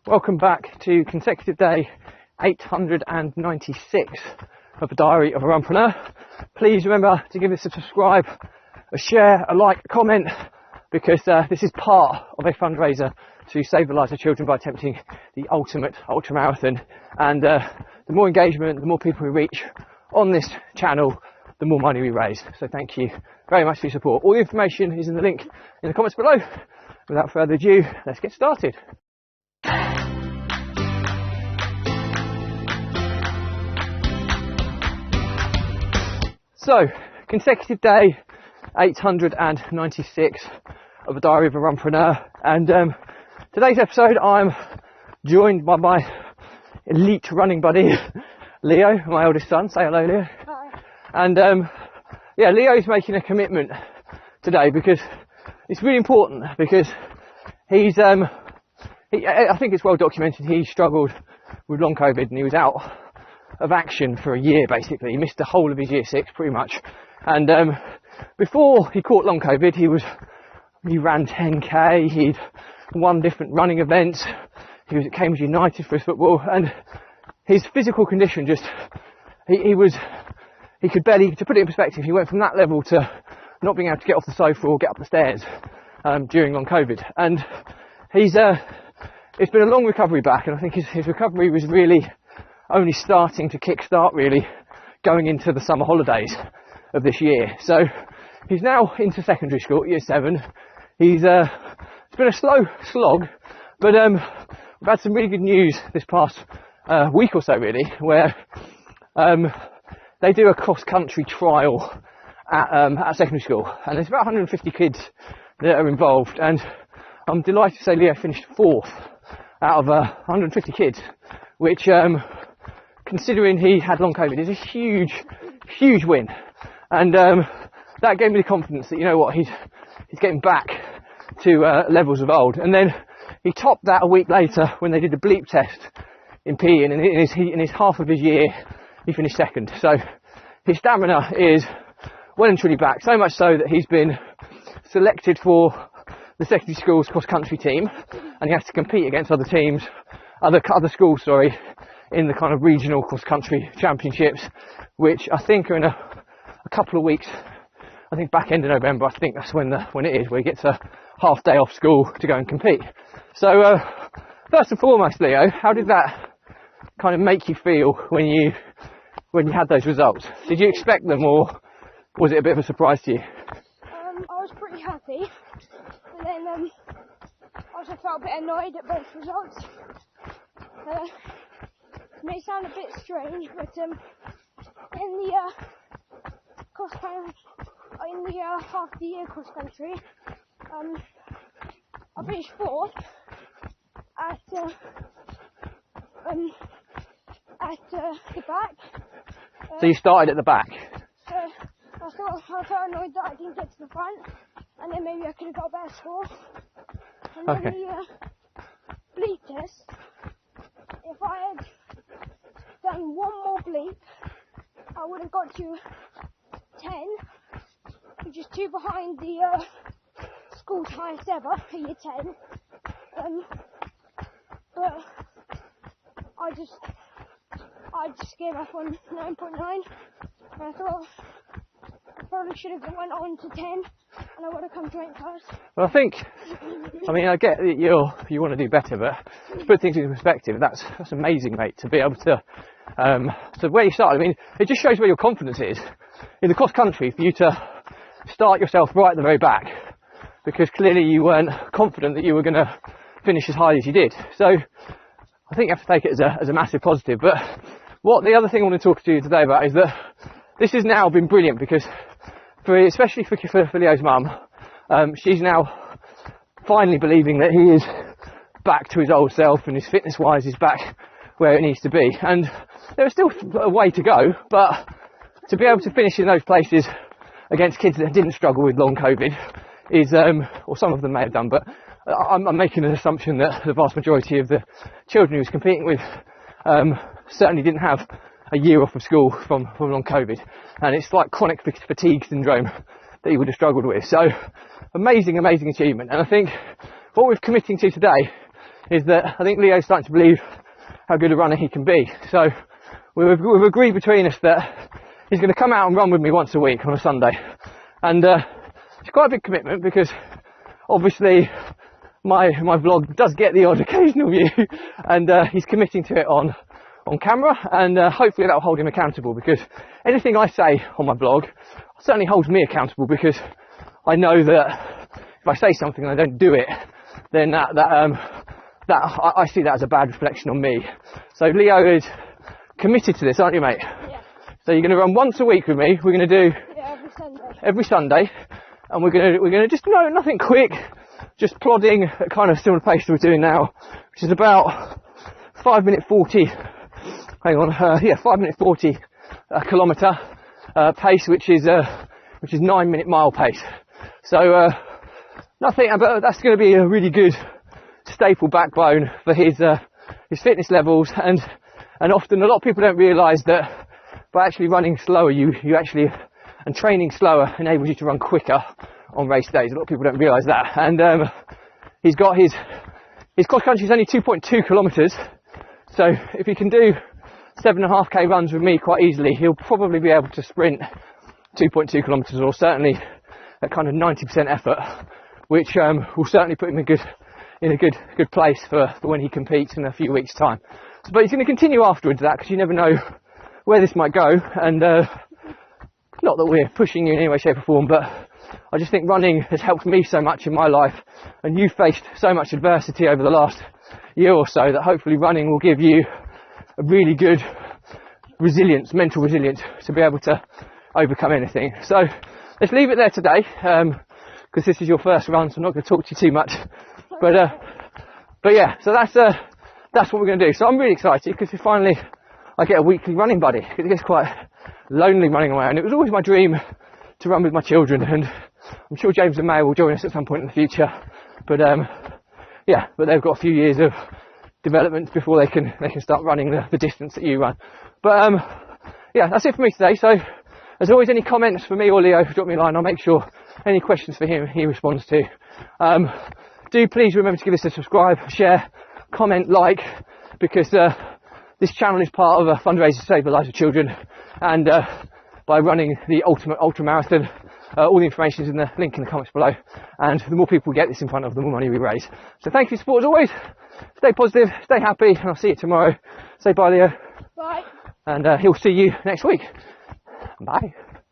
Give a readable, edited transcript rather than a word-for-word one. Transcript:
Welcome back to consecutive day 896 of the Diary of a Runpreneur. Please remember to give this a subscribe, a share, a like, a comment, because this is part of a fundraiser to save the lives of children by attempting the ultimate ultramarathon. And the more engagement, the more people we reach on this channel, the more money we raise. So thank you very much for your support. All the information is in the link in the comments below. Without further ado, let's get started. So, consecutive day 896 of the Diary of a Runpreneur, and today's episode I'm joined by my elite running buddy Leo, my eldest son. Say hello, Leo. Hi. And yeah, Leo's making a commitment today because it's really important, because he's I think it's well documented, he struggled with long COVID and he was out of action for a year basically. He missed the whole of his year 6 pretty much. And before he caught long COVID, he ran 10k, he'd won different running events, he was at Cambridge United for his football, and his physical condition just, he could barely, to put it in perspective, he went from that level to not being able to get off the sofa or get up the stairs during long COVID. And it's been a long recovery back, and I think his recovery was really only starting to kickstart really going into the summer holidays of this year. So he's now into secondary school, year 7. It's been a slow slog, but we've had some really good news this past week or so really, where they do a cross-country trial at secondary school, and there's about 150 kids that are involved, and I'm delighted to say Leo finished 4th out of 150 kids, which considering he had long COVID is a huge win. And that gave me the confidence that, you know what, he's getting back to levels of old. And then he topped that a week later when they did the bleep test in PE, and in his half of his year he finished 2nd. So his stamina is well and truly back, so much so that he's been selected for the secondary school's cross-country team, and he has to compete against other teams, other schools, in the kind of regional cross-country championships, which I think are in a couple of weeks. I think back end of November, I think that's when it is, where he gets a half day off school to go and compete. So first and foremost, Leo, how did that kind of make you feel when you had those results? Did you expect them, or was it a bit of a surprise to you? I was pretty happy, and then I also felt a bit annoyed at both results. It may sound a bit strange, but in the half the year cross country, I finished 4th at the back. So you started at the back. So I felt annoyed that I didn't get to the front, and then maybe I could have got a better score. And then the bleep test, if I had done one more bleep, I would have got to 10, which is 2 behind the school's highest ever for year 10. But I just gave up on 9.9, and I thought I probably should have went on to 10, and I would have come to 8 cars. Well, I get that you want to do better, but to put things into perspective, that's amazing, mate, to be able to so where you started. I mean, it just shows where your confidence is in the cross country, for you to start yourself right at the very back, because clearly you weren't confident that you were going to finish as high as you did. So I think you have to take it as a massive positive. But what the other thing I want to talk to you today about is that this has now been brilliant, because especially for Leo's mum, she's now finally believing that he is back to his old self, and his fitness wise is back where it needs to be. And there is still a way to go, but to be able to finish in those places against kids that didn't struggle with long COVID is, or some of them may have done, but I'm making an assumption that the vast majority of the children he was competing with certainly didn't have a year off of school from long COVID, and it's like chronic fatigue syndrome that he would have struggled with. So amazing achievement. And I think what we're committing to today is that I think Leo's starting to believe how good a runner he can be. So we've agreed between us that he's going to come out and run with me once a week on a Sunday. And it's quite a big commitment because obviously my vlog does get the odd occasional view, and he's committing to it on camera, and hopefully that will hold him accountable, because anything I say on my vlog certainly holds me accountable, because I know that if I say something and I don't do it, then I see that as a bad reflection on me. So Leo is committed to this, aren't you, mate? Yeah. So you're going to run once a week with me. We're going to do every Sunday, and we're going to just nothing quick, just plodding at kind of similar pace to we're doing now, which is about 5 minute 40. Hang on, 5 minute 40 kilometre pace, which is 9 minute mile pace. So nothing, but that's going to be a really good staple backbone for his fitness levels, and often a lot of people don't realise that by actually running slower, you actually, and training slower enables you to run quicker on race days. A lot of people don't realise that. And he's got his cross country is only 2.2 kilometres, so if he can do 7.5k runs with me quite easily, he'll probably be able to sprint 2.2 kilometres, or certainly at kind of 90% effort, which will certainly put him in a good place for when he competes in a few weeks' time. But he's going to continue afterwards that, because you never know where this might go, and not that we're pushing you in any way, shape or form, but I just think running has helped me so much in my life, and you've faced so much adversity over the last year or so, that hopefully running will give you a really good resilience, mental resilience, to be able to overcome anything. So let's leave it there today, because this is your first run, so I'm not going to talk to you too much. But yeah, so that's what we're going to do. So I'm really excited, because finally I get a weekly running buddy. It gets quite lonely running around. It was always my dream to run with my children, and I'm sure James and May will join us at some point in the future. But but they've got a few years of development before they can start running the distance that you run. But yeah, that's it for me today. So as always, any comments for me or Leo, drop me a line. I'll make sure any questions for him he responds to. Do please remember to give us a subscribe, share, comment, like, because this channel is part of a fundraiser to save the lives of children, and by running the ultimate ultra marathon. All the information is in the link in the comments below, and the more people we get this in front of, the more money we raise. So thank you for your support as always. Stay positive, stay happy, and I'll see you tomorrow. Say bye, Leo. Bye. And he'll see you next week. Bye.